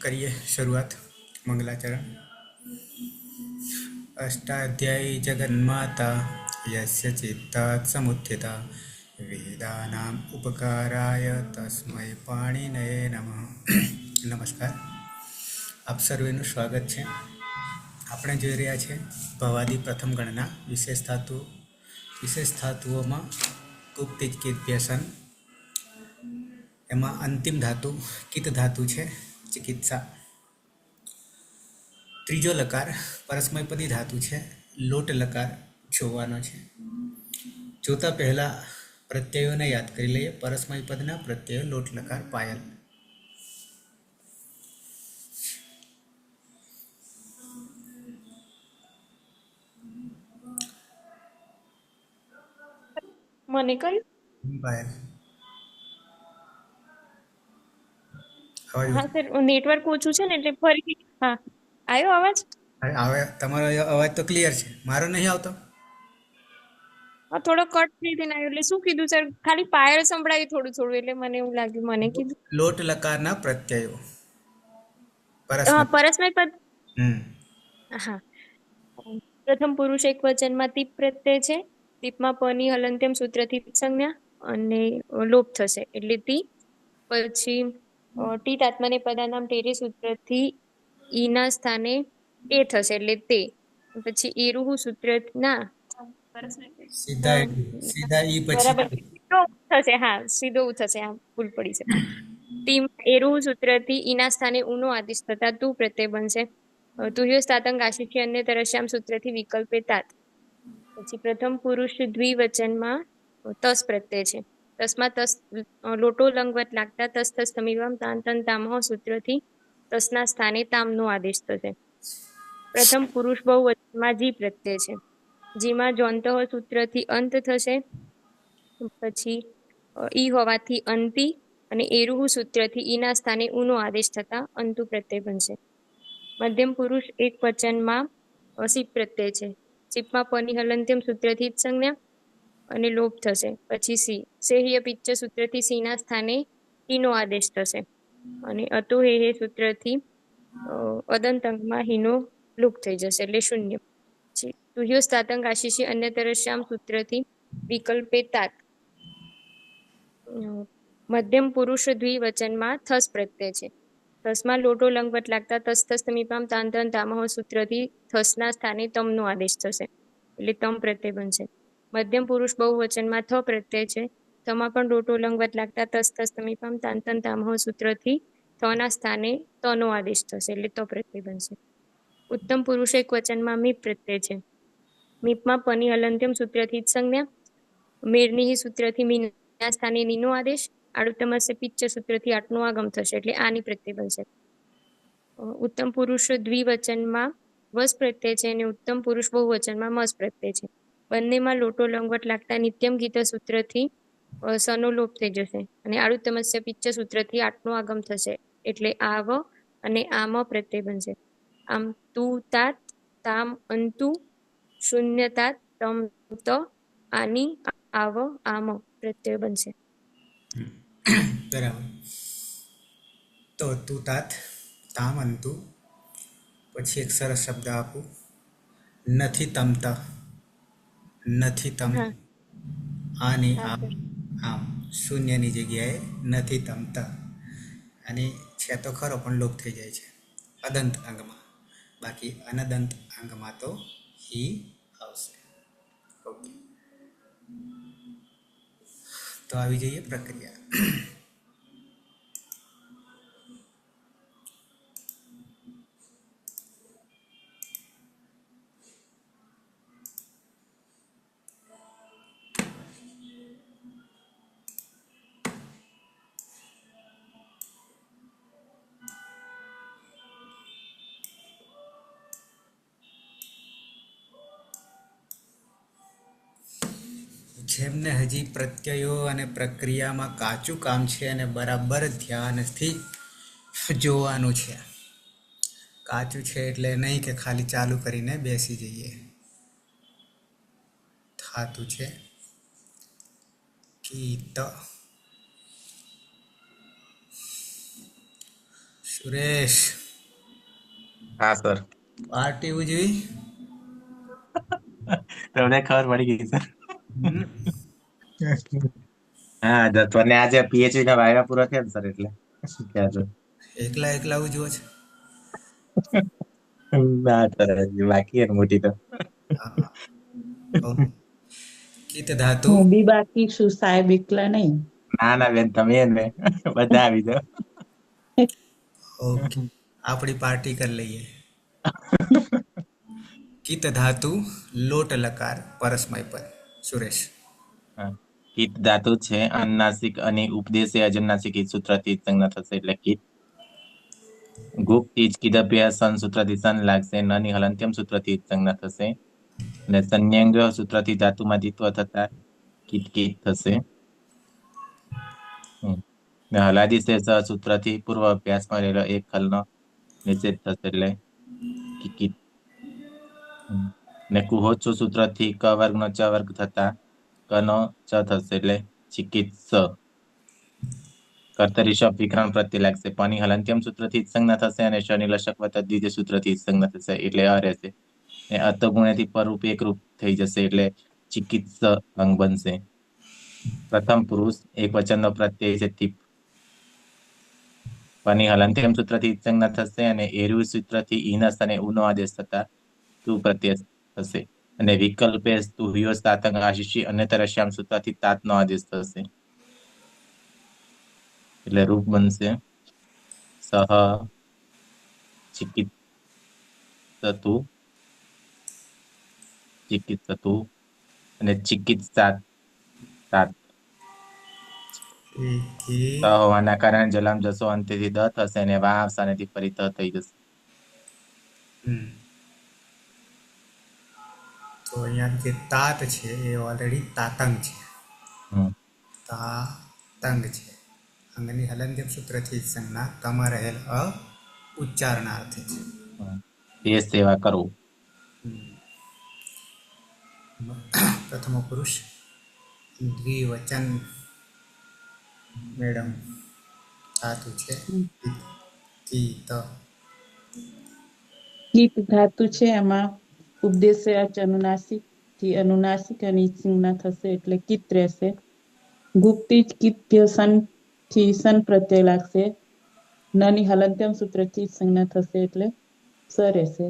करिए शुरुआत। मंगलाचरण। अष्टाध्यायी जगन्माता यस्य चित्तात् समुत्थिता वेदानाम् उपकाराय तस्मै पाणिनये नमः। नमस्कार, આપ સર્વેનું સ્વાગત છે। આપણે જોઈ રહ્યા છે ભવાદી પ્રથમ ગણના વિશેષ ધાતુઓમાં ગુપ્તિજ કિત વ્યસન, એમાં અંતિમ ધાતુ કિત ધાતુ છે ચિકિત્સા। ત્રીજો લકાર પરસ્મયપદી ધાતુ છે, લોટ લકાર જોવાનો છે। જોતા પહેલા પ્રત્યયોને યાદ કરી લઈએ। પરસ્મયપદના પ્રત્યયો લોટ લકાર પાયલ। મને કઈ પાયલ અવાજ હા સર નેટવર્ક ઓછું છે ને એટલે ફરી હા આવ્યો અવાજ? આવે? તમારો અવાજ તો ક્લિયર છે, મારો નહીં આવતો? હા થોડો કટ થઈ થઈને આવ્યો એટલે શું કીધું સર? ખાલી પાયલ સંભળાયું થોડું થોડું એટલે મને એવું લાગ્યું મને કીધું લોટ લકારના પ્રત્યયો હા પરસ્મય। પરસ્મય પદ હમ હા પ્રથમ પુરુષ એક વચનમાં તીપ પ્રત્યય છે, તીપમાં પની હલંત્યમ સૂત્રથી સંજ્ઞા અને લોપ થશે એટલે તી। પછી ટી તાત્મને પદાનામ ટેરે સૂત્રથી ઈ ના સ્થાને એ થશે એટલે તે। પછી એરુહુ સૂત્ર ના સીધા સીધા ઈ પછી બરાબર સીધો થશે, હા સીધો થશે, આમ ભૂલ પડી છે। ટીમ એરુહુ સૂત્રથી ઈના સ્થાને ઉનો આદેશ થતા તું પ્રત્યય બનશે। તુહ્યો સ્થાતંગ આશિષ્ય અન્ય તરસ્યામ સૂત્રથી વિકલ્પે તાત। પછી પ્રથમ પુરુષ દ્વિવચનમાં તસ પ્રત્યય છે, તસમાં તસ લોટો લંગવત લાગતા તસ તસ તમિવમ તાન તન તામહ સૂત્રથી તસના સ્થાને તામનો આદેશ થશે। પ્રથમ પુરુષ બહુવચનમાં જી પ્રત્યય છે, જીમાં જોંતઃ સૂત્રથી અંત થશે। પછી ઈ હોવાથી અંતિ અને એરુહુ સૂત્રથી ઈના સ્થાને ઉનો આદેશ થતા અંતુ પ્રત્યય બનશે। મધ્યમ પુરુષ એક વચનમાં સીપ પ્રત્યય છે, સીપમાં પની હલંત્યમ સૂત્રથી જ સંજ્ઞા અને લોપ થશે। પછી સી સેહ્ય પિચ્ચ સૂત્રથી સી ના સ્થાને ઈનો આદેશ થશે અને અતો હે સૂત્રથી અદંત અંગમાં હીનો લુપ થઈ જશે એટલે શૂન્ય। તુહ્યો સ્થાતંગ આશિષી અન્ય તરસ્યામ સૂત્રથી વિકલ્પે તાત। મધ્યમ પુરુષ દ્વિવચનમાં થસ પ્રત્યય છે, થસમાં લોટો લંગવત લાગતા તસ તસ તમીપામ તાન તન તામહ સૂત્રથી થસના સ્થાને તમનો આદેશ થશે એટલે તમ પ્રત્યય બનશે। મધ્યમ પુરુષ બહુવચનમાં થ પ્રત્યય છે, થમાં પણ લોટો લંગવત લાગતા તસ તસ તમીપામ તાન તન તામહ સૂત્રથી થના સ્થાને તનો આદેશ થશે એટલે તો પ્રત્યય બનશે। ઉત્તમ પુરુષ એક વચનમાં મીપ પ્રત્યય છે, મીપમાં પની હલંત્યમ સૂત્રથી જ સંજ્ઞા, મેરની સૂત્રથી મીના સ્થાને નીનો આદેશ, આડુત્તમસ્ય પિચ્ચ સૂત્રથી આટનો આગમ થશે એટલે આની પ્રત્યય બનશે। ઉત્તમ પુરુષ દ્વિવચનમાં વસ પ્રત્યય છે અને ઉત્તમ પુરુષ બહુવચનમાં મસ પ્રત્યય છે, બંનેમાં લોટો લંગવટ લાગતા નિત્યમ ગીત સૂત્રથી સનો લોપ થઈ જશે અને આડુત્તમસ્ય પિચ્ચ સૂત્રથી આટનો આગમ થશે એટલે આવ અને આમ પ્રત્યય બનશે। આમ તું તાત તામ અંતુ શૂન્યતા તમ ત આની આવ આમ પ્રત્યય બનશે। બરાબર। તો તું તાત તામ અંતુ, પછી એક સરસ શબ્દ આપું, નથી તમતા, નથી તમ હા આની હા આમ સર આમ શૂન્યની જગ્યાએ નથી તમતા, અને છે તો ખરો પણ લોપ થઈ જાય છે અદંત અંગમાં, બાકી અનદંત અંગમાં તો હી આવશે। ઓકે, તો આવી જઈએ પ્રક્રિયા। જેમને હજી પ્રત્યયો અને પ્રક્રિયામાં કાચું કામ છે અને બરાબર ધ્યાનથી જોવાનું છે। કાચું છે એટલે નહીં કે ખાલી ચાલુ કરીને બેસી જઈએ। ધાતુ છે કીત, સુરેશ, હા સર, પાર્ટી ઉજવી? તમને ખબર પડી ગઈ સર. હમ? હા મને આજે પીએચડી ના વાયવા પૂરા થયા ને સર, એટલે ત્યાં એકલા એકલા ઉજવો છે? ના સર, હજી બાકી છે મોટી તો. હા. કિત ધાતુ હું બી બાકી છું, સાહેબ એકલા નહીં. ના ના બેન, તમે ને બધા આવી જાઓ. ઓકે, આપણી પાર્ટી કરી લઈએ. કિત ધાતુ લોટ લકાર પરસ્મય પદ. સુરેશ. હા. કિત ધાતુ છે અનુનાસિક અને ઉપદેશે અજમનાસિક ઈ સૂત્રથી સંજ્ઞા થશે એટલે કિત. ગુપ તીજ કિદભ્ય સન સૂત્રથી સન લાગશે, નની હલંત્યમ સૂત્રથી સંજ્ઞા થશે અને સંન્યંગ સૂત્રથી ધાતુમાં દ્વિત્વ થતા કિત કિત થશે. ને હલાદિશેષ સૂત્રથી પૂર્વ અભ્યાસમાં રહેલો એક ખલનો નિષેધ થશે એટલે કિકિત. ને કુહોચ્છુ સૂત્રથી ક વર્ગનો ચ વર્ગ થતા કનો ચ થશે એટલે ચિકિત્સ. કર્તરી શબ્દ વિકરણ પ્રત્યે લાગશે, પની હલંત્યમ સૂત્રથી સંજ્ઞા થશે અને શનિ લશક વત્તા દ્વિતીય સૂત્રથી સંજ્ઞા થશે એટલે અ રહેશે. ને અત ગુણ્યથી પરરૂપ એકરૂપ થઈ જશે એટલે ચિકિત્સ અંગ બનશે. પ્રથમ પુરુષ એક વચનનો પ્રત્યય છે તીપ. પની હલંત્યમ સૂત્રથી સંજ્ઞા થશે અને એરુ સૂત્રથી ઈનસ અને ઉનો આદેશ થતા તું પ્રત્યય થશે અને વિકલ્પે તું હ્યોસ તાતંગ આશિષી અન્યતર શ્યામ સૂત્રથી તાતનો આદેશ થશે એટલે રૂપ બનશે સહ ચિકિત્સતુ ચિકિત્સતુ અને ચિકિત્સા તાત. ત હોવાના કારણે જલામ જશો અંતેથી દ થશે અને વા આવસાનેથી ફરી ત થઈ જશે. તો અહીંયા જે તાત છે એ ઓલરેડી તાતંગ છે. હમ તાતંગ છે. અંગની હલંત્યમ સૂત્રથી સંજ્ઞા તમાં રહેલ અ ઉચ્ચારણાર્થે છે. તે સેવા કરો. પ્રથમ પુરુષ દ્વિવચન મેડમ ધાતુ છે કી ત. કિત ધાતુ છે, એમાં ઉપદેશે અચ અનુનાસિક થી અનુનાસિક અને સંજ્ઞા થશે એટલે કિત રહેશે. ગુપ્તી જ કિત્ય સન થી સન પ્રત્યય લાગશે, નની હલંત્યમ સૂત્રથી સંજ્ઞા થશે એટલે સ રહેશે.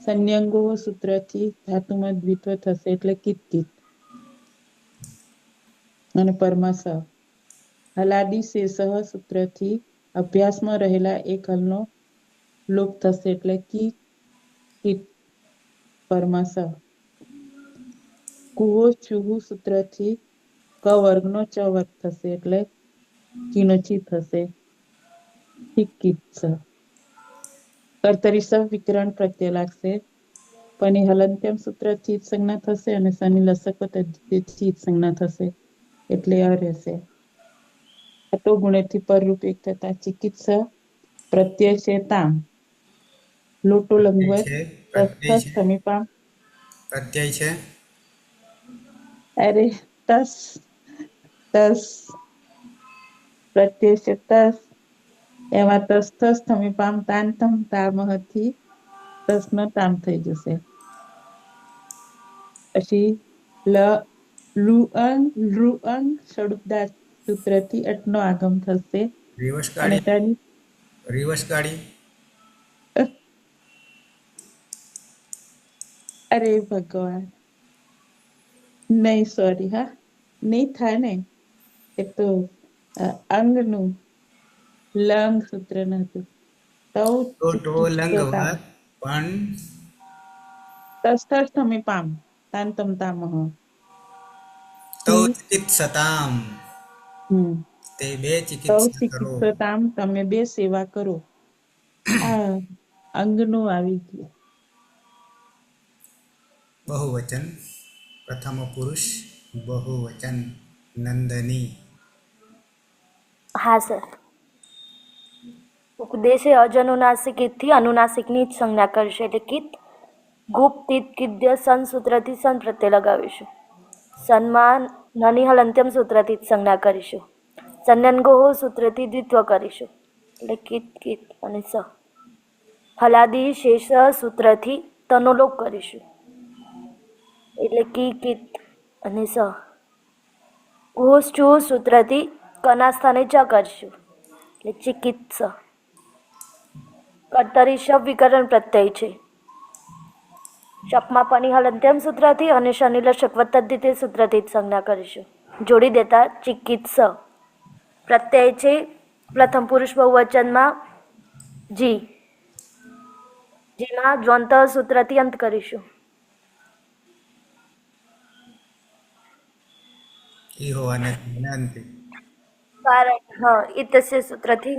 સંન્યંગો સૂત્રથી ધાતુમાં દ્વિત્વ થશે એટલે કિત કિત અને પરમા સ. હલાદી શેષ સૂત્રથી અભ્યાસમાં રહેલા એક હલનો લોપ થશે એટલે કી કિત પરમા સ. કુહો ચુહુ સૂત્રથી ક વર્ગનો ચ વર્ગ થશે એટલે કિનોચી થશે કિત. કર્તરી સ વિકરણ પ્રત્યય લાગશે, પની હલંત્યમ સૂત્રથી સંજ્ઞા થશે અને શનિ લસક થી સંજ્ઞા થશે એટલે અ રહેશે. અતો ગુણેથી પરરૂપ એક થતા ચિકિત્સ પ્રત્યય છે તામ. લોટો લંગવત પ્રત્યય છે સમીપા. પ્રત્યય છે અરે તસ તસ પ્રત્યય છે તસ, એમાં તસ સમીપામ તાંતમ તામહથી તસનો તામ થઈ જશે. પછી લુઅંગ સડુકદાર સૂત્રથી અટનો આગમ થશે રિવર્સ અને ગાડી તેની રિવર્સ ગાડી અરે ભગવાન, નહીં સોરી હા, નહીં થાય ને. એ તો અંગનું લંગ સૂત્ર નતું. તૌ ટોટો ચિકિત્સતામ લંગવત પણ તસ્થર સમીપામ તાંતમ તામહ તૌ થી ચિકિત્સતામ તે બે તૌ ચિકિત્સા કરો. ચિકિત્સતામ તમે બે સેવા કરો. આ અંગનું આવી ગયું. બહુવચન પ્રથમ પુરુષ બહુવચન નંદની. હા સર. ઉપદેશે અજનુનાસિકથી અનુનાસિકની જ સંજ્ઞા કરશે એટલે કિત. ગુપ તિત કિદ્ય સન સૂત્રથી સન પ્રત્યય લગાવીશું. સન્માન નની હલંત્યમ સૂત્રથી જ સંજ્ઞા કરીશું. સન્નનગોહ સૂત્રથી દ્વિત્વ કરીશું. એટલે કિત કિત અને સ. હલાદી શેષ સૂત્રથી તનો લોપ કરીશું એટલે કી કિત અને સ. ઉસ ચુ સૂત્રથી કના સ્થાને ચ કરશું એટલે ચિકિત્સ. કર્તરી શબ વિકરણ પ્રત્યય છે. શપમાં પની હલંત્યમ સૂત્રથી અને શનિલ શકવત તે સૂત્રથી જ સંજ્ઞા કરીશું. જોડી દેતા ચિકિત્સ. પ્રત્યય છે પ્રથમ પુરુષ બહુવચનમાં જી. જેમાં દ્વંત સૂત્રથી અંત કરીશું. ઈહો અને અંતે. કારણ ઇતસ્ય સૂત્રથી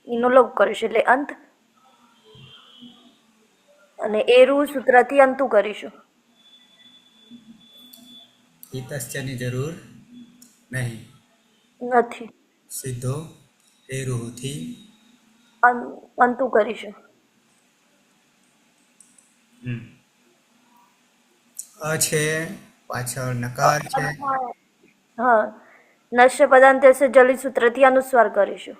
ઈનો લોપ કરીશું એટલે અંત. અને એરુ સૂત્રથી અંતુ કરીશું. ઈતસ્યની જરૂર નહીં. નથી. સીધો એરુથી અંતુ કરીશું. અ છે પાછળ નકાર છે. હા, નશ્ય પદાંતે જલી સૂત્રથી અનુસ્વાર કરીશું.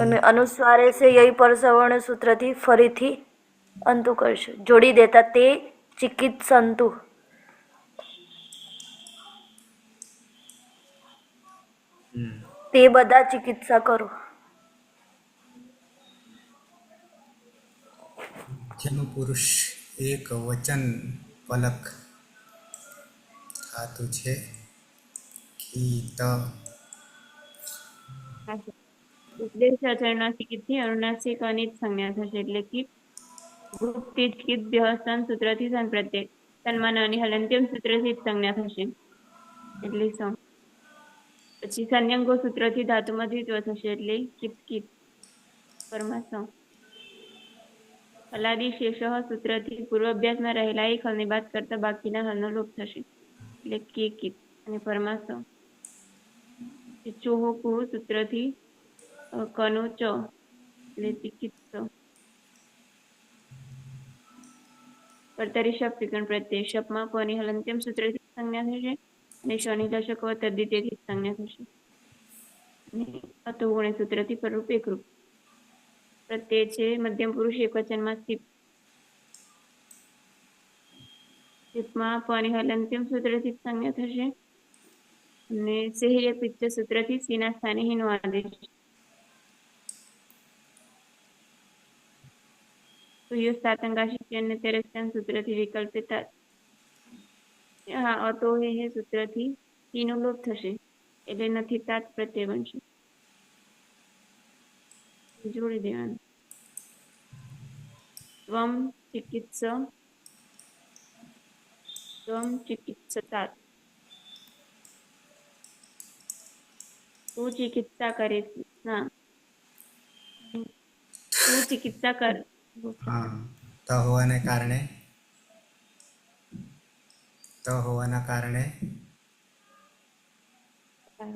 અને અનુસ્વારે છે યય પર સવર્ણ સૂત્રથી ફરીથી અંતુ કરશું. જોડી દેતા તે ચિકિત્સંતુ. તે બધા ચિકિત્સા કરો. જેનું પુરુષ એક વચન પલક ધાતુ છે કીત. ઉપદેશ અચરણાથી અનુનાસિક અનિત સંજ્ઞા થશે એટલે કે ગુપ્તિજ કિત વ્યવસ્થાન સૂત્રથી સન પ્રત્યય સન્માન અને હલંત્યમ સૂત્રથી જ સંજ્ઞા થશે એટલે સમ. પછી સંયંગો સૂત્રથી ધાતુમાં દ્વિત્વ થશે એટલે કિત કિત પરમા સમ. હલાદી શેષ સૂત્રથી પૂર્વાભ્યાસમાં રહેલા એક હલને બાદ કરતા બાકીના હલનો લોપ થશે એટલે કે કિત અને પરમા સમ. ચોહો કુહ સૂત્રથી કનો ચ એટલે ચિકિત્સ. કર્તરી શપ વિકરણ પ્રત્યય શપમાં પની હલંત્યમ સૂત્રથી સંજ્ઞા થશે અને શનિ દશક તદ્દિત્યથી સંજ્ઞા થશે. અતો ગુણે સૂત્રથી પરરૂપ એકરૂપ. પ્રત્યય છે મધ્યમ પુરુષ એકવચનમાં સ્થિત. સ્થિતમાં પની હલંત્યમ સૂત્રથી સંજ્ઞા થશે અને સેહ્ય પિત્ત સૂત્રથી સીના સ્થાને હિનો આદેશ. તાતંગાશી અને તેરસ્યાન સૂત્રથી વિકલ્પિત. હા, અતો હે સૂત્રથી ઈનો લોપ થશે એટલે નથી તાત પ્રત્યય બનશે. જોડી દેવાનું. ત્વમ ચિકિત્સ ત્વમ ચિકિત્સતાત. તું ચિકિત્સા કરે ના તું ચિકિત્સા કર. હા, ત હોવાને કારણે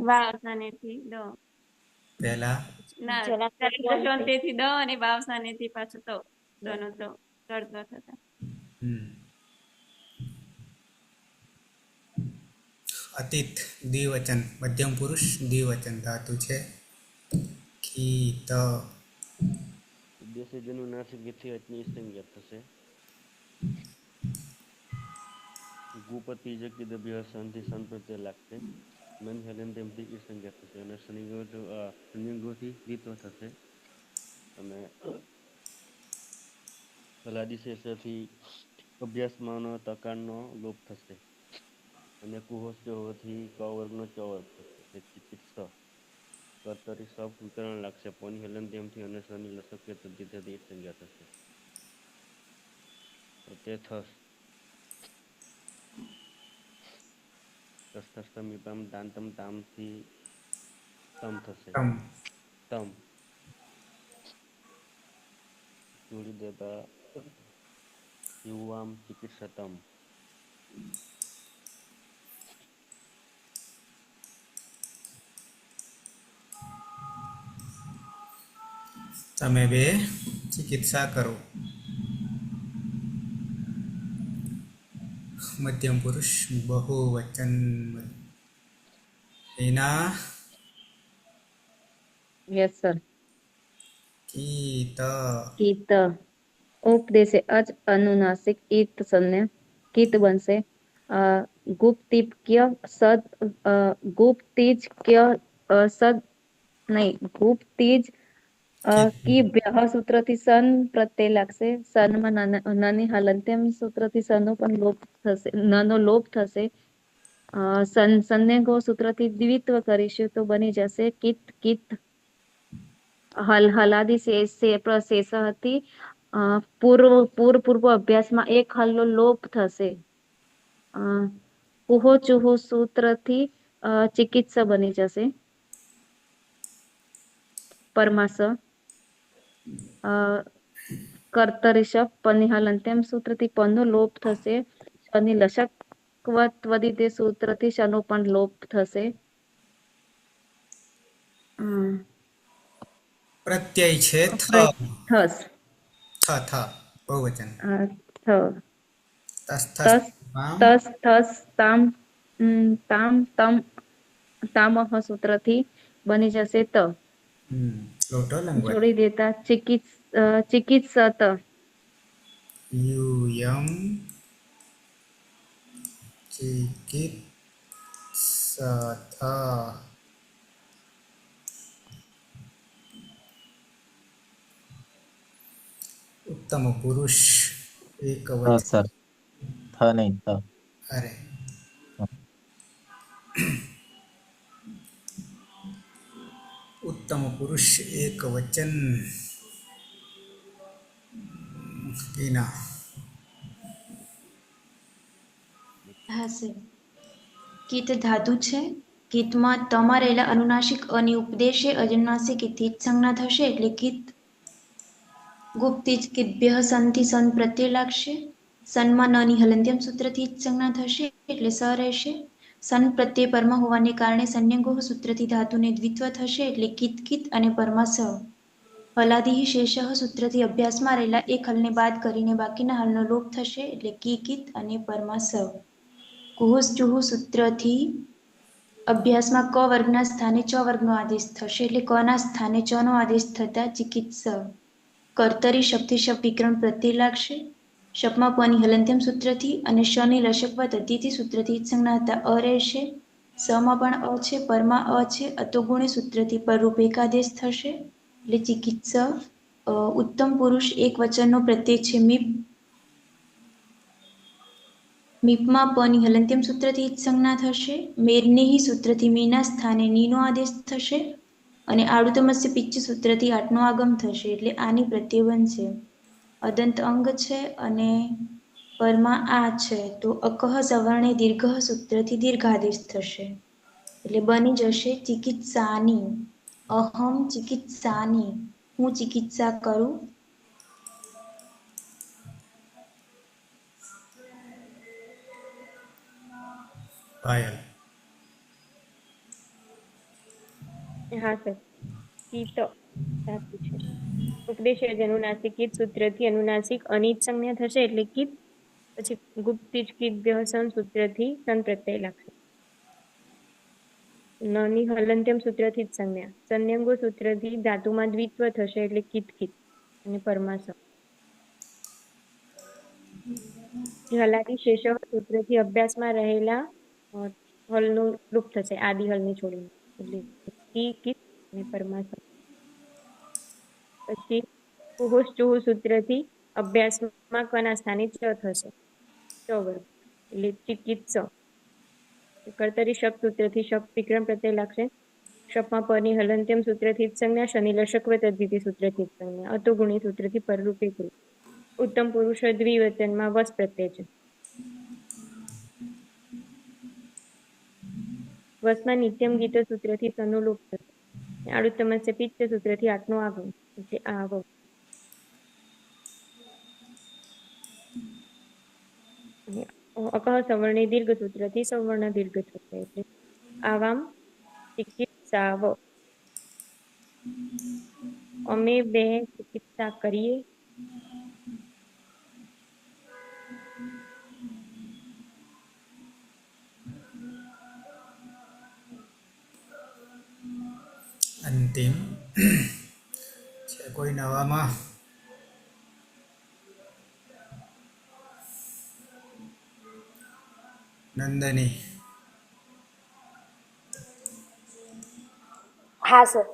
વાવસાનેથી દ પહેલા ના તેથી દ અને વાવસાનેથી પાછો તો દનો તો તર્દ થતા. અતીત દ્વિવચન મધ્યમ પુરુષ દ્વિવચન ધાતુ છે કીત. ઉદ્દેશ્ય જેનું નાસિકેથી અચની સંજ્ઞા થશે. ગુપતિ જકી અભ્યાસનથી સન પ્રત્યય લાગશે. મન હલન તેમથી ઈ સંજ્ઞા થશે અને સંયોગોથી દ્વિત્વ થશે અને ફલાદિશેષથી અભ્યાસમાંનો તકારનો લોપ થશે અને કુહોથી ક વર્ગનો ચ વર્ગ થશે. ચિકિત્સ. કર્તરી સબ વિકરણ લાગશે. પોની હલન તેમથી અને શનિ લસક્ય તદ્દિત્યથી સંજ્ઞા થશે. તે થસ તસ્થમીપામ દાંતમ તામથી તમ થશે. તમ જોડી દેતા યુવામ ચિકિત્સતમ. તમે બે ચિકિત્સા કરો. મધ્યમ પુરુષ બહુવચન એના યસ સર. કીત કિત ઉપદેશે અજ અનુનાસિક ઈત સન્ય કિત બનશે. ગુપ્તિક્ય સદ ગુપ્તિજ્ક્ય સદ નહીં ગુપ્તિજ કી બ્યહ સૂત્રથી સન પ્રત્યય લાગશે. સનમાં નાની હલંત્યમ સૂત્રથી સનો પણ લોપ થશે, નનો લોપ થશે. સંજ્ઞકો સૂત્રથી દ્વિત્વ કરીશું તો બની જશે કિત કિત. હલાદી શેષ હતી. પૂર્વ અભ્યાસમાં એક હલનો લોપ થશે. કુહો ચુહો સૂત્રથી ચિકિત્સા બની જશે. પરમાસ કર્તરિષભ પની હલંત્યમ સૂત્રથી પનો લોપ થશે. શનિ લશક ત્વદિતે સૂત્રથી શનો પણ લોપ થશે. પ્રત્યય છે થ થસ થ બહુવચન. થ તસ થસ તસ વામ તસ થસ તામ તામ તમ તામહ સૂત્રથી બની જશે ત. લોટો લંગવટ જોડી દેતા ચિકિત્સત યુયમ ચિકિત્સથ ઉત્તમ પુરુષ એક થ વચન. સર, થ નહીં થ. અરે ઉત્તમ પુરુષ એક વચન. ટીના હા સર. કિત ધાતુ છે. કિતમાં તમાં રહેલા અનુનાસિક અને ઉપદેશે અજન્માસિક ઇતિ જ સંજ્ઞા થશે એટલે કિત. ગુપ્તિજ કિદ્ભ્યઃ સનથી સન પ્રત્યય લાગશે. સનમાં નની હલંત્યમ સૂત્રથી જ સંજ્ઞા થશે એટલે સ રહેશે. સન પ્રત્યય પરમાં હોવાને કારણે સંજ્ઞકો સૂત્રથી ધાતુને દ્વિત્વ થશે એટલે કિત કિત અને પરમાં સ. હલાદિ શેષ સૂત્રથી અભ્યાસમાં રહેલા એક હલને બાદ કરીને બાકીના હલનો લોપ થશે એટલે કી કિત અને પરમાં સ. કુહુસ ચુહુ સૂત્રથી અભ્યાસમાં ક વર્ગના સ્થાને ચ વર્ગનો આદેશ થશે એટલે કના સ્થાને ચ નો આદેશ થતા ચિકિત્સ. કર્તરી શબ્દથી શબ્દ વિકરણ પ્રત્યય લાગશે. શપમાં પની હલંત્યમ સૂત્રથી અને શની લશકવત અતિથિ સૂત્રથી જ સંજ્ઞા હતા અ રહેશે. સમાં પણ અ છે, પરમાં અ છે, અતોગુણી સૂત્રથી પરરૂપ એકાદેશ થશે એટલે ચિકિત્સ. ઉત્તમ પુરુષ એક વચનનો પ્રત્યય છે મીપ. મીપમાં પની હલંત્યમ સૂત્રથી જ સંજ્ઞા થશે. મેર્નેહી સૂત્રથી મીના સ્થાને નીનો આદેશ થશે અને આડુતમસ્ય પિચ્ચ સૂત્રથી આઠનો આગમ થશે એટલે આની પ્રત્યય બનશે. અદંત અંગ છે અને પરમાં આ છે તો અકહ સવર્ણે દીર્ઘ સૂત્રથી દીર્ઘાદેશ થશે એટલે બની જશે ચિકિત્સાની. અહમ ચિકિત્સાની, હું ચિકિત્સા કરું. પાયલ હા સર. કિત ધાતુ છે. ઉપદેશ અનુનાસિક કિત સૂત્રથી અનુનાસિક અનિત સંજ્ઞા થશે એટલે કિત. પછી ગુપ્તિજ કિદ્ભ્યઃ સન સૂત્રથી સન પ્રત્યય લાગશે. નની હલંત્યમ સૂત્રથી જ સંજ્ઞા. સંન્યંગો સૂત્રથી ધાતુમાં દ્વિત્વ થશે એટલે કિત કિત અને પરમાસ. હલાદી શેષ સૂત્રથી અભ્યાસમાં રહેલા હલનું લુપ થશે આદિ હલને છોડીને એટલે કી કિત અને પરમાસ. પછી કુહુસ ચુહુ સૂત્રથી અભ્યાસમાં કના સ્થાને ચ થશે ચ વર્ગ એટલે ચિકિત્સ. કર્તરી શબ્દ સૂત્રથી શબ્દ વિક્રમ પ્રત્યય લાગશે. શપમાં પરની હલંત્યમ સૂત્રથી જ સંજ્ઞા. શનિ લશકવ તદ્ધિતિ સૂત્રથી જ સંજ્ઞા. અતોગુણી સૂત્રથી પરરૂપે કૃત. ઉત્તમ પુરુષ દ્વિવચનમાં વસ પ્રત્યય છે. વસમાં નિત્યમ ગીત સૂત્રથી સનો લોપ થશે. આડુતમસ્ય પિત્ત સૂત્રથી આઠનો આગમ એટલે આવ. અકહ સવર્ણે દીર્ઘ સૂત્રથી સવર્ણ દીર્ઘ થશે એટલે આવામ ચિકિત્સાવ. અમે બે ચિકિત્સા કરીએ. અંતિમ છે કોઈ નવામાં? નંદની. હા સર.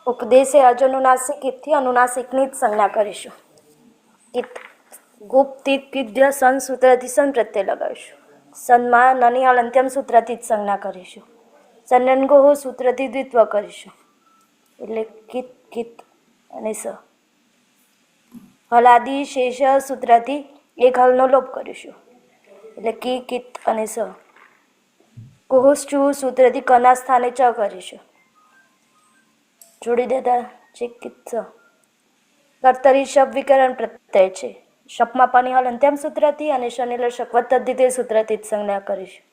ઉપદેશે અજનુનાસિક ઈથી અનુનાસિકની જ સંજ્ઞા કરીશું. ઈત ગુપ તીત કિદ્ય સન સૂત્રથી સન પ્રત્યય લગાવીશું. સનમાં નની હલંત્યમ સૂત્રથી જ સંજ્ઞા કરીશું. સન્યનગો સૂત્રથી દ્વિત્વ કરીશું. એટલે કિત કિત અને સ. હલાદી શેષ સૂત્રથી એક હલનો લોપ કરીશું. એટલે કી કિત અને સ. કુહુશ્ચુ સૂત્રથી કના સ્થાને ચ કરીશું. જોડી દેતા ચિકિત્સ. કર્તરી શબ વિકરણ પ્રત્યય છે. શપમાં પાની હલંત્યમ સૂત્રથી અને શનિલ શકવત તદ્ધિતે સૂત્રથી જ સંજ્ઞા કરીશું.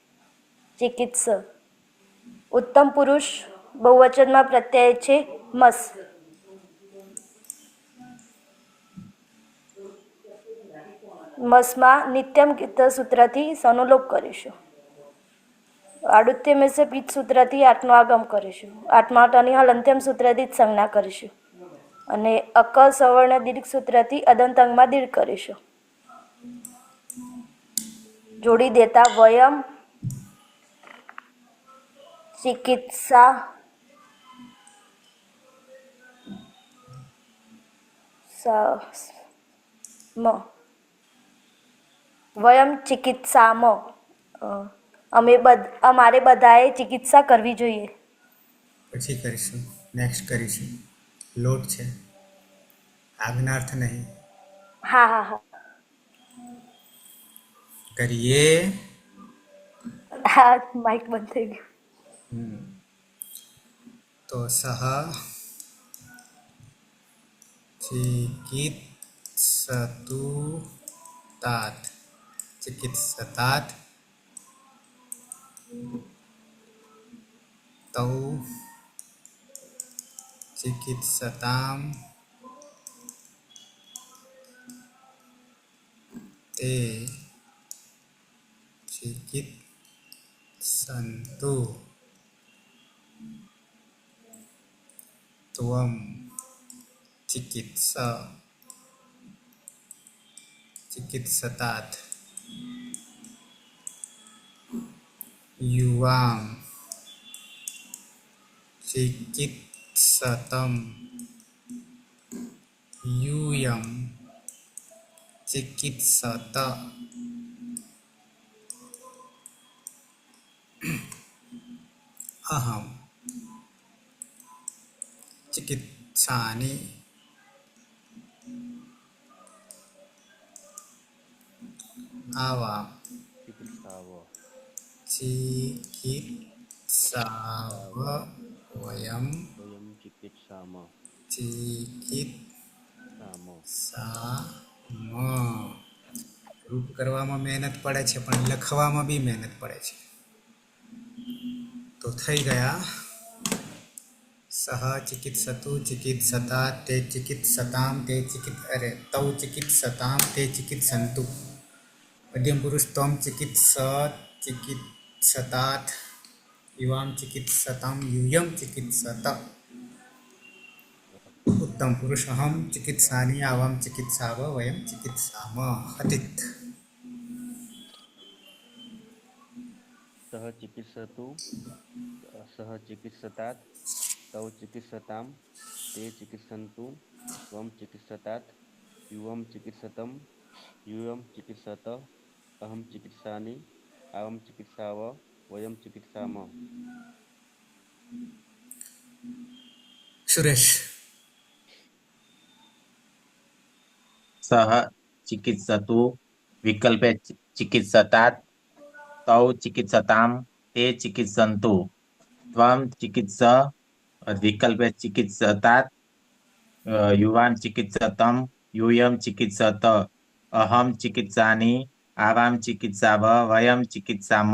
ચિકિત્સ. ઉત્તમ પુરુષ બહુવચનમાં પ્રત્યય છે મસ. મસમાં નિત્યમ ગીત સૂત્રથી સનો લોપ કરીશું. આડુત્ય મેં સે પીત સૂત્રથી આઠનો આગમ કરીશું. આઠમા ટની હલંત્યમ સૂત્રથી જ સંજ્ઞા કરીશું. અને અક સવર્ણ દીર્ઘ સૂત્રથી અદંત અંગમાં દીર્ઘ કરીશું. જોડી દેતા વયમ ચિકિત્સા વયમ ચિકિત્સામ. અમારે બધાએ ચિકિત્સા કરવી જોઈએ. પછી કરીશું, નેક્સ્ટ કરીશું. લોટ છે, આજ્ઞાર્થ નહીં. હા હા હા કરીએ. હા માઇક બંધ થઈ ગયું. તો સહ ચિકિત્સતુ તાત. ચિકિત્સતાત તૌ ચિકિત્સતામ તે ચિકિત્સન્તુ ત્વમ ચિકિત્સતાત યુવામ ચિકિત્સતમ यूयं चिकित्सत अहं चिकित्सामि आवां ચિકિત્સાવ चिकित्साव वयं વયમ ચિકિત્સામ चिकित्साम. સામ રૂપ કરવામાં મહેનત પડે છે પણ લખવામાં બી મહેનત પડે છે. તો થઈ ગયા સહ ચિકિત્સતુ ચિકિત્સતા તે ચિકિત્સતામ તે તૌ ચિકિત્સતામ તે ચિકિત્સન્તુ. મધ્યમ પુરુષ ત્વમ ચિકિત્સતાત યુવામ ચિકિત્સતામ यूयं चिकित्सत. उत्तम पुरुष अहम चिकित्सानि आवाम चिकित्साव वयम चिकित्साम. अतीत. સહ ચિકિત્સતુ સહ ચિકિત્સતાત તૌ ચિકિત્સતામ તે ચિકિત્સન્તુ ત્વમ ચિકિત્સતાત યુવમ ચિકિત્સતમ यूयं चिकित्सत अहम चिकित्सामि आवाम चिकित्साव वयम चिकित्साम. सुरेश. सः चिकित्सतु विकल्पे चिकित्सतात् तौ चिकित्सतां ते चिकित्सन्तु त्वं चिकित्स विकल्पे चिकित्सतात् युवां चिकित्सतं यूयं चिकित्सत अहं चिकित्सामि आवां चिकित्साव वयं चिकित्साम.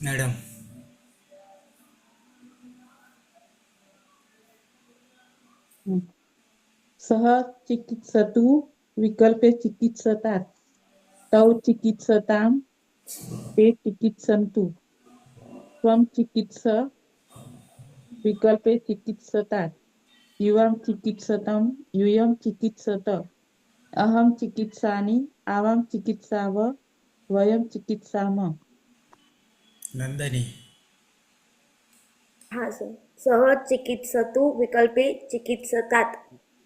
मैडम. सह चिकित्सतु विकल्पे चिकित्सतात् तौ चिकित्सतां ते चिकित्सन्तु त्वं चिकित्स विकल्पे चिकित्सतात युवां चिकित्सतं यूयं चिकित्सत अहं चिकित्सामि आवां चिकित्साव वयं चिकित्सामः નંદની. हाँ सर. सः चिकित्सतु विकल्पे चिकित्सतात्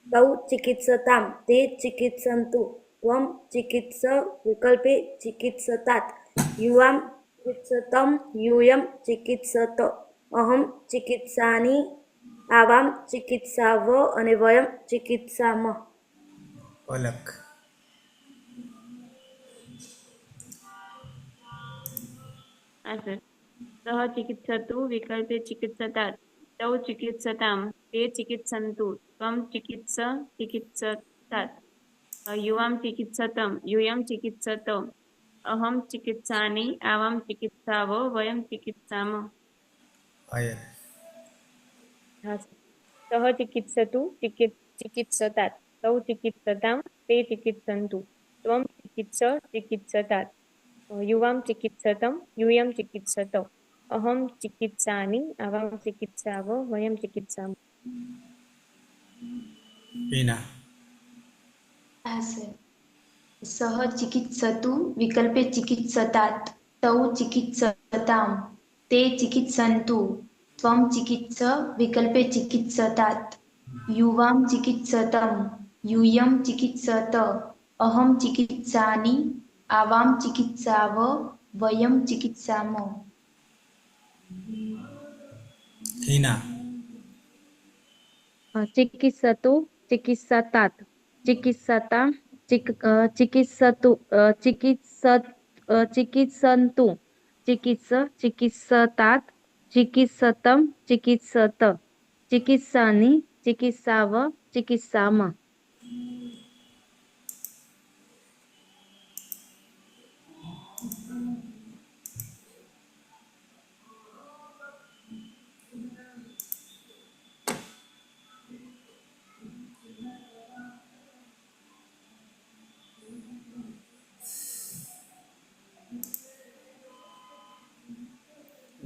तौ चिकित्सतां ते चिकित्सन्तु त्वं चिकित्स विकल्पे चिकित्सतात् युवां चिकित्सतं यूयं चिकित्सत अहं चिकित्सामि आवां चिकित्साव અને વયમ ચિકિત્સામः. પલક. હા સર. સહ ચિકિત્સતુ વિકલ્પે ચિકિત્સતાत् તૌ ચિકિત્સતામ તે ચિકિત્સन्तु ત્વં ચિકિત્સ ચિકિત્સતાत् યુવાં ચિકિત્સતમ यूयं चिकित्सत अहं चिकित्सामि आवां चिकित्साव वयं चिकित्सामः. આયર. હા સહ ચિકિત્સતુ ચિકિત્સતાत् તૌ ચિકિત્સતામ તે ચિકિત્સन्तु ત્વં ચિકિત્સ ચિકિત્સતાत् યુવાં ચિકિત્સતમ यूयं चिकित्सत अहं चिकित्सामि आवां चिकित्साव वयं चिकित्सामः. હિના. હા સર. સહ ચિકિત્સતુ વિકલ્પે ચિકિત્સતાत् તૌ ચિકિત્સતામ તે ચિકિત્સन्तु ત્વં ચિકિત્સ વિકલ્પે ચિકિત્સતાत् યુવાં ચિકિત્સતમ यूयं चिकित्सत अहं चिकित्सामि आवां चिकित्साव वयं चिकित्सामः. હિના. चिकित्सतु चिकित्सतात् चिकित्सतां चिकित्सतु चिकित्सन्तु चिकित्स चिकित्सतात् चिकित्सतं चिकित्सत चिकित्सामि चिकित्साव चिकित्सामः.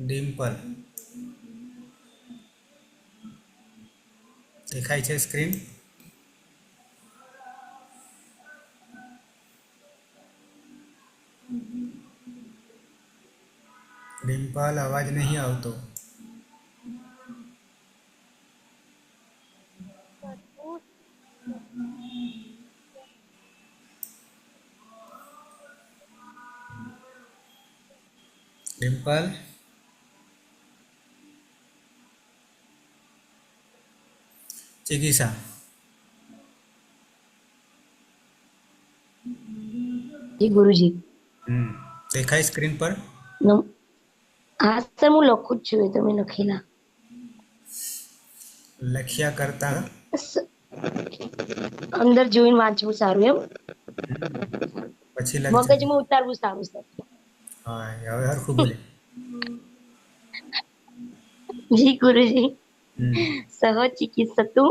ડિમ્પલ. દેખાય છે સ્ક્રીન? ડિમ્પલ, અવાજ નહીં આવતો. ડિમ્પલ. ચિકિત્સા. જી ગુરુજી. દેખાય સ્ક્રીન પર? હા સર, હું લખું જ છું, એ તમે લખેલા. લખ્યા કરતા અંદર જોઈને વાંચવું સારું એમ, પછી લખજો. મગજમાં ઉતારવું સારું સર. હા, હવે હરખું બોલે. જી ગુરુજી. હમ. સહ ચિકિત્સતુ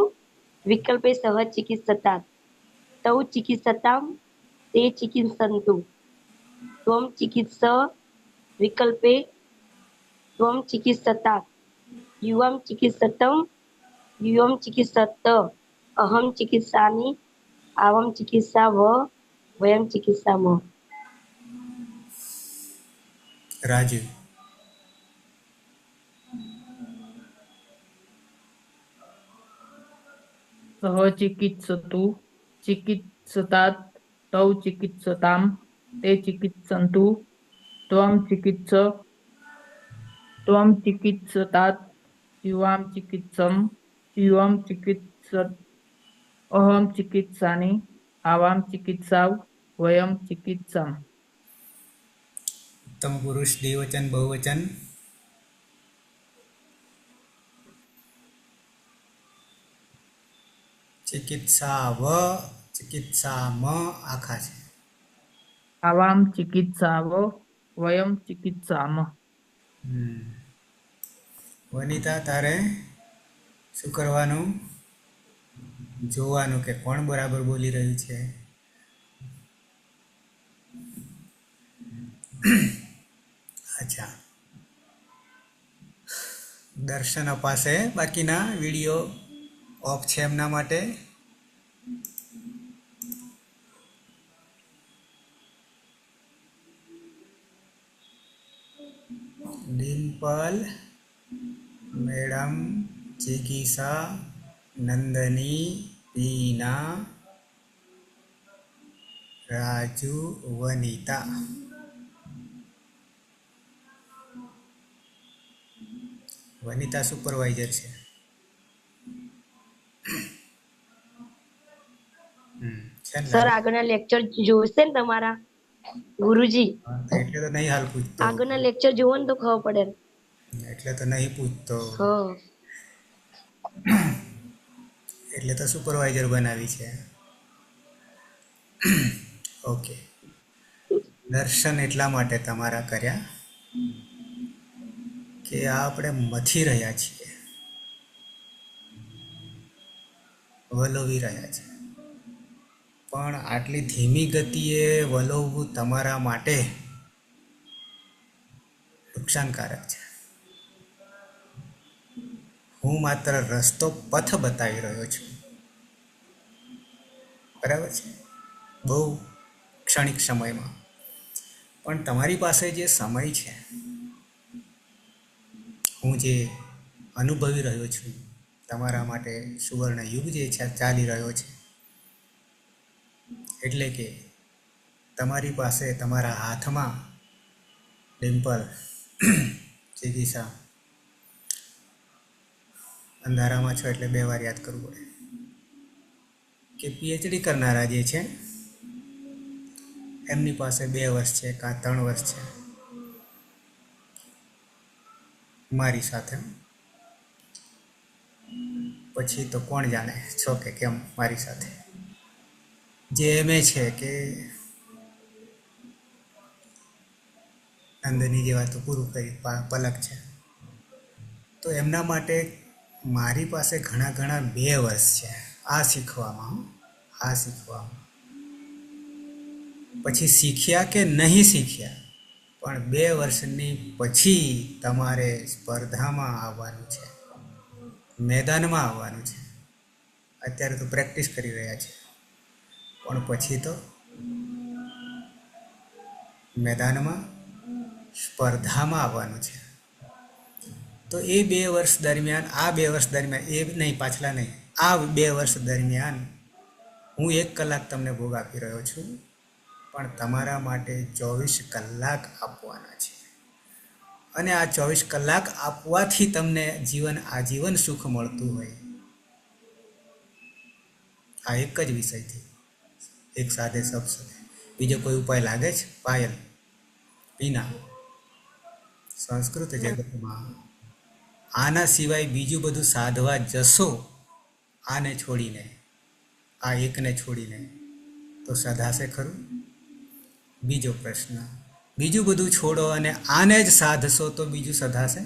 વિકલ્પે સહ ચિકિત્સતાत् તૌ ચિકિત્સતામ તે ચિકિત્સन्तु ત્વં ચિકિત્સ વિકલ્પે ત્વં ચિકિત્સતાत् યુવાં ચિકિત્સતમ यूयं चिकित्सत अहं चिकित्सामि आवां चिकित्साव वयं चिकित्सामः. રાજુ. सह चिकित्सतु चिकित्सतात् तौ चिकित्सतां ते चिकित्सन्तु त्वं चिकित्सतात् युवां चिकित्सं यूयं चिकित्सत अहं चिकित्सामि आवां चिकित्साव वयं चिकित्सामः. उत्तम पुरुष द्विवचन बहुवचन. ચિકિત્સાવ ચિકિત્સામ આખા છે. आवां चिकित्साव वयं चिकित्सामः. વનિતા, તારે શું કરવાનું? જોવાનું કે કોણ બરાબર બોલી રહ્યું છે. અચ્છા, દર્શન અપાશે, બાકીના વિડીયો ઓફ છે એમના માટે. ડિમ્પલ મેડમ, ચિકિત્સા, નંદની, પીના, રાજુ, વનિતા. વનિતા સુપરવાઇઝર છે. છે ને સર લાલ? આગળના લેક્ચર જોશે ને તમારા ગુરુજી, એટલે તો નહીં હાલ પૂછતો, આગળના લેક્ચર જોવો ને તો ખબર પડે. એટલે તો નહીં પૂછતો, હા એટલે તો સુપરવાઇઝર બનાવી છે. ઓકે, દર્શન એટલા માટે તમારા કર્યા કે આ આપણે મથી રહ્યા છીએ, વલોવી રહ્યા છીએ, પણ આટલી ધીમી ગતિએ વલોવવું તમારા માટે નુકસાનકારક છે. હું માત્ર રસ્તો, પથ બતાવી રહ્યો છું, બરાબર છે, બહુ ક્ષણિક સમયમાં. પણ તમારી પાસે જે સમય છે, હું જે અનુભવી રહ્યો છું, તમારા માટે સુવર્ણ યુગ જે છે ચાલી રહ્યો છે, એટલે કે તમારી પાસે તમારા હાથમાં, ડિમ્પલ, ચિકિત્સા, અંધારામાં છો એટલે 2 વાર યાદ કરવું પડે કે પીએચડી કરનારા જે છે એમની પાસે 2 વર્ષ છે કાં 3 વર્ષ છે. મારી સાથે પછી તો કોણ જાણે છો કે કેમ મારી સાથે. જે એમ એ છે કે નંદની જેવા તો પૂરું કરી, પલક છે, તો એમના માટે મારી પાસે ઘણા 2 વર્ષ છે આ શીખવામાં. પછી શીખ્યા કે નહીં શીખ્યા, પણ 2 વર્ષની પછી તમારે સ્પર્ધામાં આવવાનું છે, મેદાનમાં આવવાનું છે. અત્યારે તો પ્રેક્ટિસ કરી રહ્યા છે, પણ પછી તો મેદાનમાં, સ્પર્ધામાં આવવાનું છે. તો એ 2 વર્ષ દરમિયાન, આ 2 વર્ષ દરમિયાન, એ નહીં પાછલા નહીં, આ 2 વર્ષ દરમિયાન હું 1 કલાક તમને ભોગ આપી રહ્યો છું, પણ તમારા માટે 24 કલાક આપવાના છે. અને આ 24 કલાક આપવાથી તમને આજીવન સુખ મળતું હોય, આ એક જ વિષયથી, એક સાદે શબ્દ સાથે. બીજો કોઈ ઉપાય લાગે છે? પાયલ, પીના, સંસ્કૃત જગતમાં આના સિવાય બીજું બધું સાધવા જશો, આને છોડીને, આ એકને છોડીને, તો સધાશે ખરું? બીજો પ્રશ્ન, બીજું બધું છોડો અને આને જ સાધશો તો બીજું સધાશે?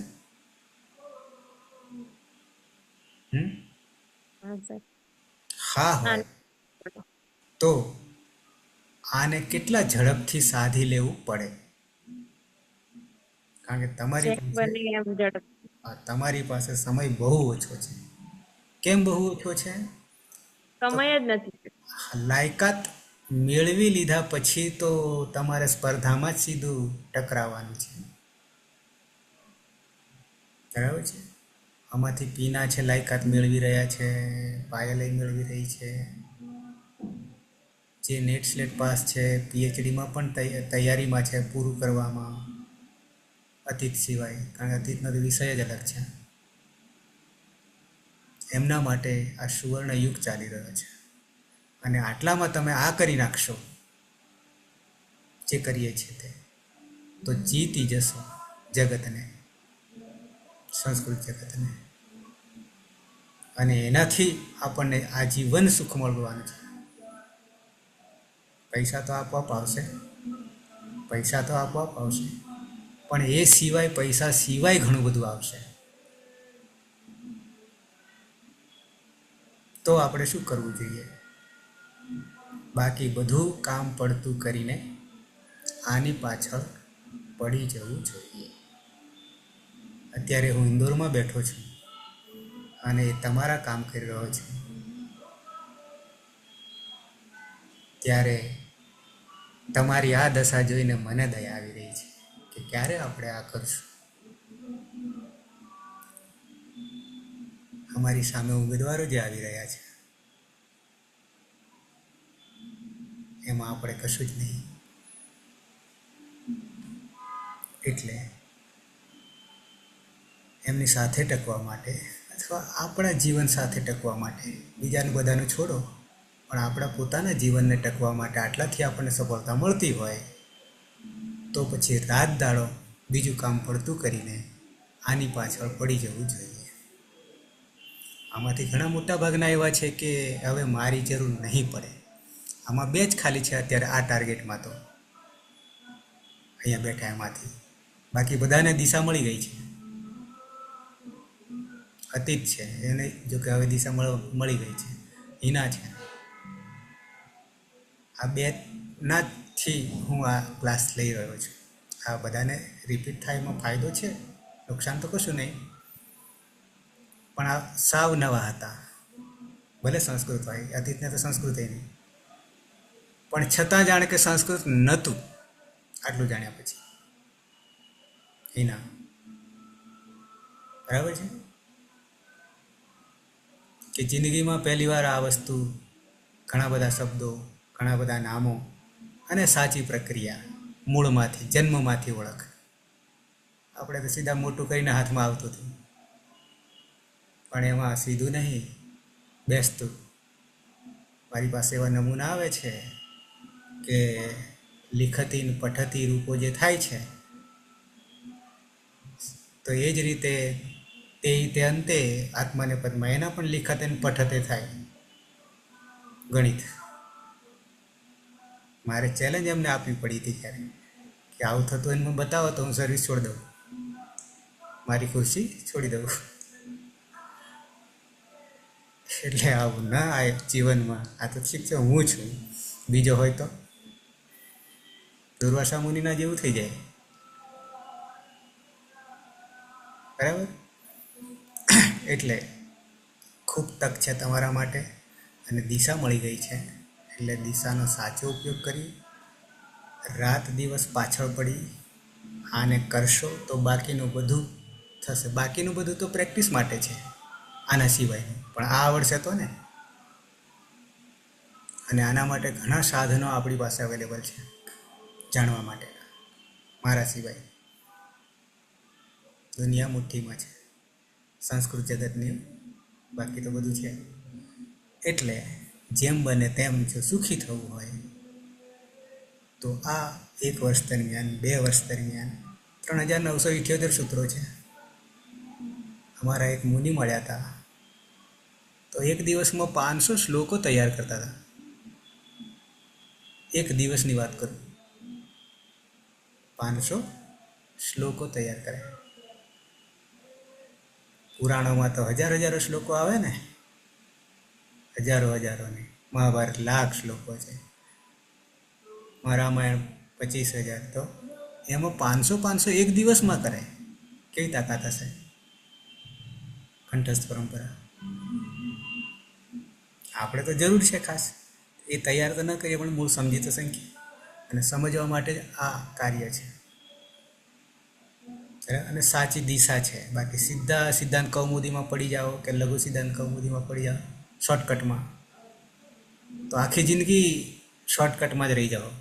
હા હોય તો આને કેટલા ઝડપથી સાધી લેવું પડે? કારણ કે તમારી પાસે સમય બહુ ઓછો છે. કેમ બહુ ઓછો છે? સમય જ નથી. લાયકાત મેળવી લીધા પછી તો તમારે સ્પર્ધામાં જ સીધું ટકરાવવાનું છે, બરાબર છે. આમાંથી પીના છે લાયકાત મેળવી રહ્યા છે, પાયલે મેળવી રહી છે, જે નેટ સ્લેટ પાસ છે, પીએચડીમાં પણ તૈયારીમાં છે, પૂરું કરવામાં, અતીત સિવાય, કારણ કે અતીતનો તો વિષય જ અલગ છે. એમના માટે આ સુવર્ણ યુગ ચાલી રહ્યો છે. અને આટલામાં તમે આ કરી નાખશો, જે કરીએ છીએ તે, તો જીતી જશો જગતને, સંસ્કૃત જગતને. અને એનાથી આપણને આજીવન સુખ મળવાનું છે. પૈસા તો આપોઆપ આવશે, પણ એ સિવાય, પૈસા સિવાય ઘણું બધું આવશે. તો આપણે શું કરવું જોઈએ? બાકી બધું કામ પડતું કરીને આની પાછળ પડી જવું જોઈએ. અત્યારે હું ઇન્દોરમાં બેઠો છું અને તમારા કામ કરી રહ્યો છું, ત્યારે તમારી આ દશા જોઈને મને દયા આવી રહી છે કે ક્યારે આપણે આ કરશું. અમારી સામે ઉમેદવારો જે આવી રહ્યા છે એમાં આપણે કશું જ નહીં. એટલે એમની સાથે ટકવા માટે અથવા આપણા જીવન સાથે ટકવા માટે, બીજાનું બધાનું છોડો, પણ આપણા પોતાના જીવનને ટકવા માટે આટલાથી આપણને સફળતા મળતી હોય તો પછી રાત દાડો બીજું કામ પડતું કરીને આની પાછળ પડી જવું જોઈએ. આમાંથી ઘણા મોટા ભાગના એવા છે કે હવે મારી જરૂર નહીં પડે. આમાં 2 જ ખાલી છે અત્યારે આ ટાર્ગેટમાં, તો અહીંયા બેઠા એમાંથી. બાકી બધાને દિશા મળી ગઈ છે. અતીત છે એને જો કે હવે દિશા મળી ગઈ છે. હિના છે. આ 2નાથી હું આ ક્લાસ લઈ રહ્યો છું. આ બધાને રિપીટ થાય એમાં ફાયદો છે, નુકસાન તો કશું નહીં. પણ આ સાવ નવા હતા. ભલે સંસ્કૃત હોય, અતીતને તો સંસ્કૃત નહીં, પણ છતાં જાણે કે સંસ્કૃત નહોતું. આટલું જાણ્યા પછી હિના બરાબર છે કે જિંદગીમાં પહેલી વાર આ વસ્તુ, ઘણા બધા શબ્દો, ઘણા બધા નામો અને સાચી પ્રક્રિયા, મૂળમાંથી, જન્મમાંથી ઓળખ. આપણે તો સીધા મોટું કરીને હાથમાં આવતું હતું, પણ એમાં સીધું નહીં બેસતું. મારી પાસે એવા નમૂના આવે છે કે લિખતી ને પઠતી રૂપો જે થાય છે, તો એ જ રીતે તે અંતે આત્માને પદમાં એના પણ લિખતે ને પઠતે થાય ગણિત. મારે ચેલેન્જ એમને આપવી પડી હતી ત્યારે કે આવું થતું એને બતાવો તો હું સર્વિસ છોડી દઉં, મારી ખુરશી છોડી દઉં. એટલે આવું ના આ જીવનમાં. આ તો ઠીક છે, હું છું, બીજો હોય તો દુર્વાસા મુનિના જેવું થઈ જાય. બરાબર? એટલે ખૂબ તક છે તમારા માટે અને દિશા મળી ગઈ છે. એટલે દિશાનો સાચો ઉપયોગ કરી રાત દિવસ પાછળ પડી આને કરશો તો બાકીનું બધું થશે. બાકીનું બધું તો પ્રેક્ટિસ માટે છે આના સિવાય, પણ આ આવડશે તો ને. અને આના માટે ઘણા સાધનો આપણી પાસે અવેલેબલ છે જાણવા માટેના, મારા સિવાય. દુનિયા મુઠ્ઠીમાં છે સંસ્કૃત જગતની, બાકી તો બધું છે. એટલે જેમ બને તેમ જો સુખી થવું હોય તો આ 1 વર્ષ દરમિયાન, 2 વર્ષ દરમિયાન 3978 સૂત્રો છે. અમારા એક મુનિ મળ્યા હતા, તો એક દિવસમાં 500 શ્લોકો તૈયાર કરતા હતા. એક દિવસની વાત કરું, 500 શ્લોકો તૈયાર કરે. પુરાણોમાં તો હજારો શ્લોકો આવે ને, હજારોની. મહાભારત લાખ શ્લોકો છે, રામાયણ 25,000. તો એમાં 500 એક દિવસમાં કરે. કેવી તાકાત હશે? કંઠસ્થ પરંપરા. આપણે તો જરૂર છે ખાસ એ તૈયાર તો ન કરીએ, પણ મૂળ સમજી તો શકીએ. અને સમજવા માટે જ આ કાર્ય છે. અને સાચી દિશા છે. બાકી સીધા સિદ્ધાંત કૌમુદીમાં પડી જાઓ કે લઘુ સિદ્ધાંત કૌમુદીમાં પડી જાઓ શોર્ટકટમાં, તો આખી જિંદગી શોર્ટકટમાં જ રહી જાઓ.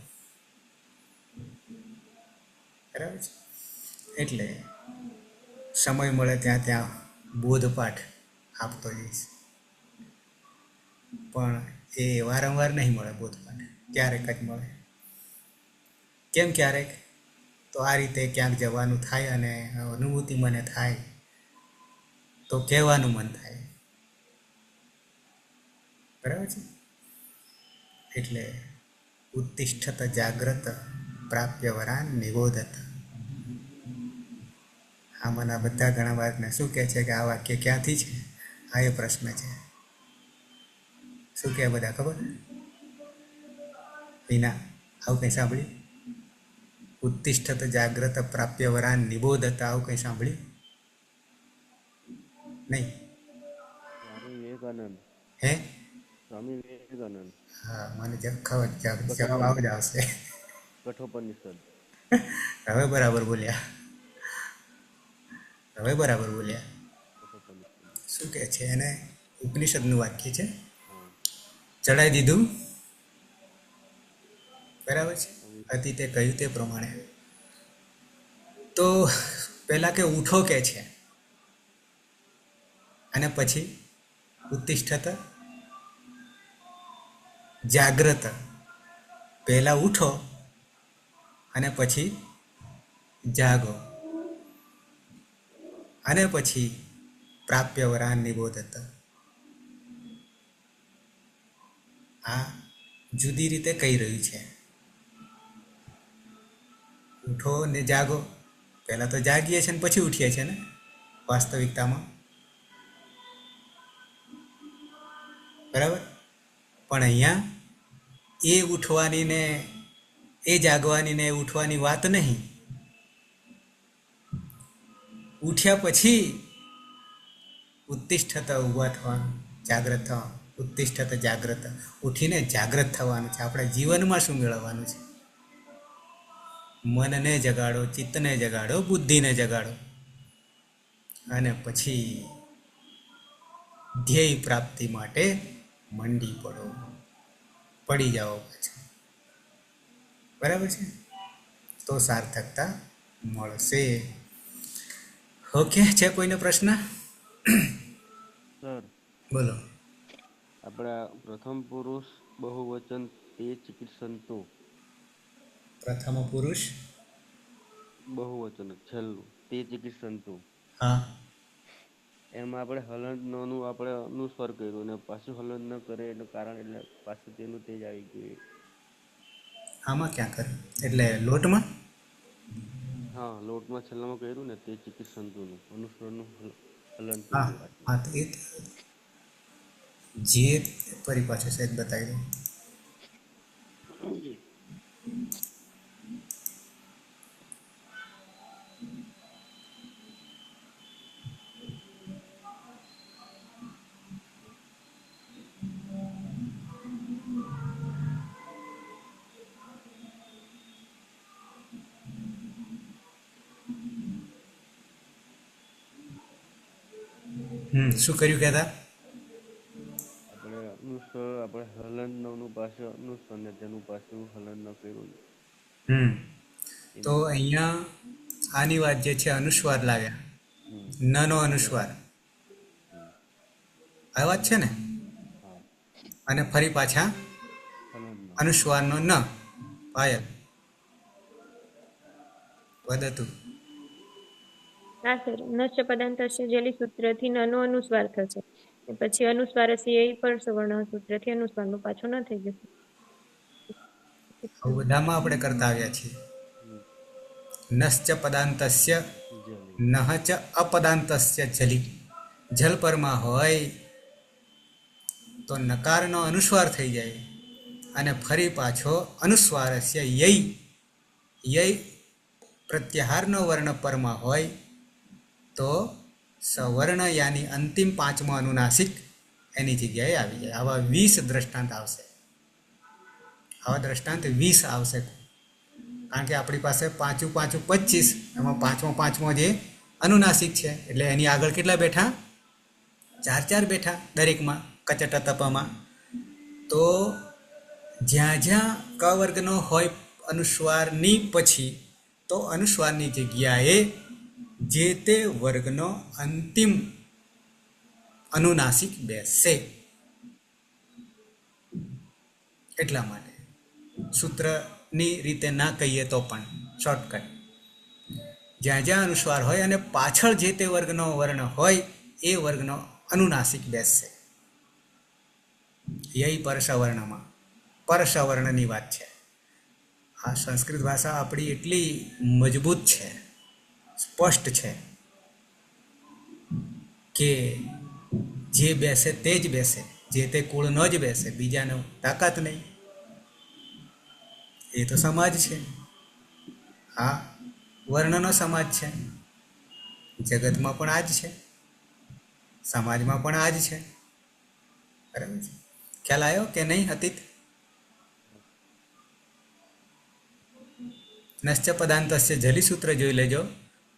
બરાબર છે? એટલે સમય મળે ત્યાં બોધપાઠ આપતો જઈશ, પણ એ વારંવાર નહીં મળે બોધપાઠ, ક્યારેક જ મળે. કેમ ક્યારેક? તો આ રીતે ક્યાંક જવાનું થાય અને અનુભૂતિ મને થાય તો કહેવાનું મન થાય. બરાબર છે? એટલે ઉત્તિષ્ઠત જાગ્રત પ્રાપ્ય વરાન નિબોધત. આમાંના બધા ઘણા વાતને શું કહે છે કે આ વાક્ય ક્યાંથી છે? આ એ પ્રશ્ન છે. શું કહે બધા ખબર? વિના આવું કંઈ સાંભળ્યું? ઉત્તિષ્ઠત જાગ્રત પ્રાપ્ય વરાન નિબોધત, આવું કંઈ સાંભળ્યું? નહીં? સ્વામી વિવેકાનંદ. હે? સ્વામી વિવેકાનંદ. હા, મને જવાબ આવ જ આવશે. કઠોપનિષદ. હવે બરાબર બોલ્યા. કઠોપનિષદ. શું કહે છે એને? ઉપનિષદનું વાક્ય છે. હા. ચડાઈ દીધું. બરાબર છે. અતીતે કહ્યું તે પ્રમાણે. તો પહેલા કે ઉઠો કે છે, અને પછી ઉત્તિષ્ઠત જાગ્રત. પહેલા ઉઠો અને પછી જાગો, અને પછી પ્રાપ્ય વરાન નિબોધત. આ જુદી રીતે કહી રહ્યું છે. ઉઠો ને જાગો. પહેલા તો જાગીએ છીએ ને પછી ઉઠીએ છીએ ને વાસ્તવિકતામાં. બરાબર. પણ અહીંયા એ ઉઠવાની ને એ જાગવાની ને એ ઉઠવાની વાત નહીં. ઉઠ્યા પછી ઉત્તિષ્ઠત ઊભા થવાનું, જાગ્રત થવાનું. ઉત્તિષ્ઠત જાગ્રત, ઉઠીને જાગ્રત થવાનું છે. આપણા જીવનમાં શું મેળવવાનું છે? મનને જગાડો, ચિત્તને જગાડો, બુદ્ધિને જગાડો, અને પછી ધ્યેય પ્રાપ્તિ માટે મંડી પડો. પડી જાઓ પાછા. બરાબર છે. તો સાર્થકતા મળશે. ઓકે, છે કોઈને પ્રશ્ન? સર, બોલો. આપણા પ્રથમ પુરુષ બહુવચન તે ચિકિત્સંતો. પ્રથમ પુરુષ બહુવચન છેલ્લું તે ચિકિત્સંતો. હા, એમાં આપણે હલનનું આપણે અનુસ્વાર કર્યું ને પાછું હલન ન કરે એનું કારણ એટલે પાછું તેનું તેજ આવી ગયું. આમાં ક્યાં કરે? એટલે લોટમાં. હા, લોટમાં છેલ્લામાં કર્યું ને તે ચિકિત્સંતુનું અનુસ્વારનું હલન હા કર્યું. હા, તો એ જે પરિપાછો સાહેબ બતાવી દો. શું કર્યું કહેતા? આપણે અનુસ્વાર આપણે હલન નવનું પાછું અનુસ્વાર ને તેનું પાછું હલન ન કર્યું. તો અહીંયા આની વાત જે છે અનુસ્વાર લાવ્યા. નનો અનુસ્વાર આ વાત છે ને. અને ફરી પાછા અનુસ્વારનો ન પાયલ વદતું. હા સર, નશ્ચ પદાંતસ્ય જેલી સૂત્રથી નનો અનુસ્વાર થશે, પછી અનુસ્વારસ્ય એ પર સવર્ણ સૂત્રથી અનુસ્વારનું પાછું ન થઈ જશે. બધામાં આપણે કરતા આવ્યા છીએ. નશ્ચ પદાંતસ્ય નહચ અપદાંતસ્ય જલી. જલ પરમાં હોય તો નકારનો અનુસ્વાર થઈ જાય, અને ફરી પાછો અનુસ્વારસ્ય યય યય પ્રત્યાહારનો વર્ણ પરમાં હોય તો સવર્ણ યાની અંતિમ પાંચમો અનુનાસિક એની જગ્યાએ આવી જાય. આવા 20 દ્રષ્ટાંત આવશે. આવા દ્રષ્ટાંત 20 આવશે. કારણ કે આપણી પાસે 5 × 5 = 25, એમાં પાંચમો જે અનુનાસિક છે એટલે એની આગળ કેટલા બેઠા? 4 બેઠા દરેકમાં, કચટ તપમાં. તો જ્યાં જ્યાં ક વર્ગનો હોય અનુસ્વારની પછી, તો અનુસ્વારની જગ્યાએ જે તે વર્ગનો અંતિમ અનુનાસિક બેસશે. એટલા માટે સૂત્રની રીતે ના કહીએ તો પણ શોર્ટકટ, જ્યાં જ્યાં અનુસ્વાર હોય અને પાછળ જે તે વર્ગનો વર્ણ હોય એ વર્ગનો અનુનાસિક બેસશે. યય પરસવર્ણમાં પરસવર્ણની વાત છે. આ સંસ્કૃત ભાષા આપણી એટલી મજબૂત છે, સ્પષ્ટ છે કે જે બેસે તે જ બેસે, જે તે કુળનો જ બેસે, બીજાનો તાકાત નહીં. એ તો સમાજ છે. હા, વર્ણનો સમાજ છે. જગતમાં પણ આ જ છે. સમાજમાં પણ આ જ છે. બરાબર છે. ખ્યાલ આવ્યો કે નહીં અતીત? નશ્ચ પદાંતસ્ય જલીસૂત્ર જોઈ લેજો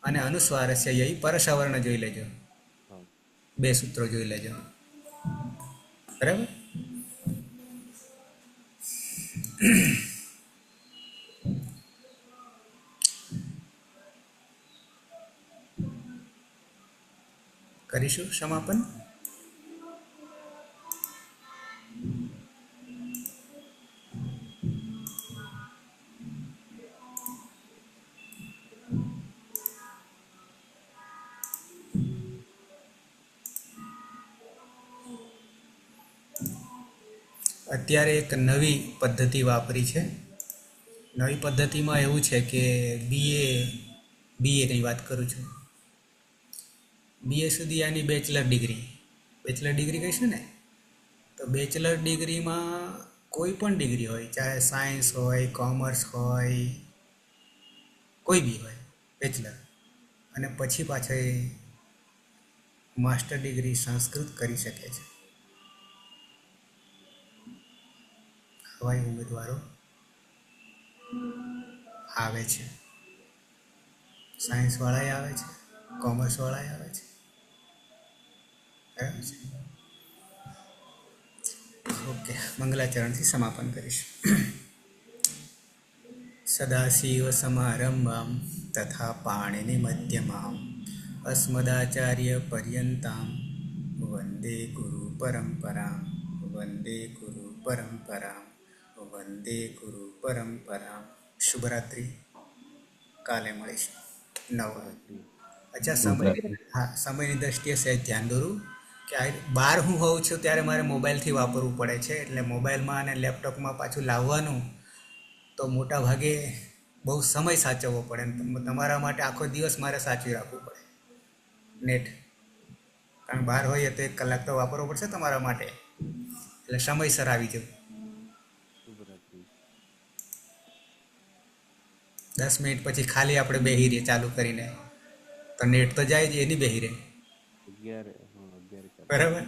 અને અનુસ્વારસ્ય યઈ પરસવર્ણ જોઈ લેજો. હા 2 સૂત્રો જોઈ લેજો. બરાબર. કરીશું સમાપન. અત્યારે એક નવી પદ્ધતિ વાપરી છે. નવી પદ્ધતિમાં એવું છે કે બીએની વાત કરું છું. બીએ સુધી આની બેચલર ડિગ્રી કહીશું ને, તો બેચલર ડિગ્રીમાં કોઈ પણ ડિગ્રી હોય, ચાહે સાયન્સ હોય, કોમર્સ હોય, કોઈ બી હોય, બેચલર, અને પછી પાછળ માસ્ટર ડિગ્રી સંસ્કૃત કરી શકે છે. આવા ઉમેદવારો આવે છે. સાયન્સવાળાએ આવે છે, કોમર્સવાળાએ આવે છે. બરાબર છે. ઓકે, મંગલાચરણથી સમાપન કરીશું. સદાશિવ સમારંભામ તથા પાણિનિ મધ્યમામ અસ્મદાચાર્ય પર્યંતામ વંદે ગુરુ પરંપરામ વંદે ગુરુ પરંપરામ વંદે ગુરુ પરંપરામ. શુભરાત્રિ. કાલે મળીશું 9 વાગે. અચ્છા, સમયની દ્રષ્ટિએ સહેજ ધ્યાન દોરું કે બહાર હું હોઉં છું ત્યારે મારે મોબાઈલથી વાપરવું પડે છે, એટલે મોબાઈલમાં અને લેપટોપમાં પાછું લાવવાનું તો મોટા ભાગે બહુ સમય સાચવવો પડે. તમારા માટે આખો દિવસ મારે સાચવી રાખવું પડે નેટ, કારણ બહાર હોઈએ તો 1 કલાક તો વાપરવો પડશે તમારા માટે, એટલે સમયસર આવી જવું. 10 મિનિટ પછી ખાલી આપણે બેહી રહીએ ચાલુ કરીને, તો નેટ તો જાય જ, એની બેહી રહે. 11 બરાબર.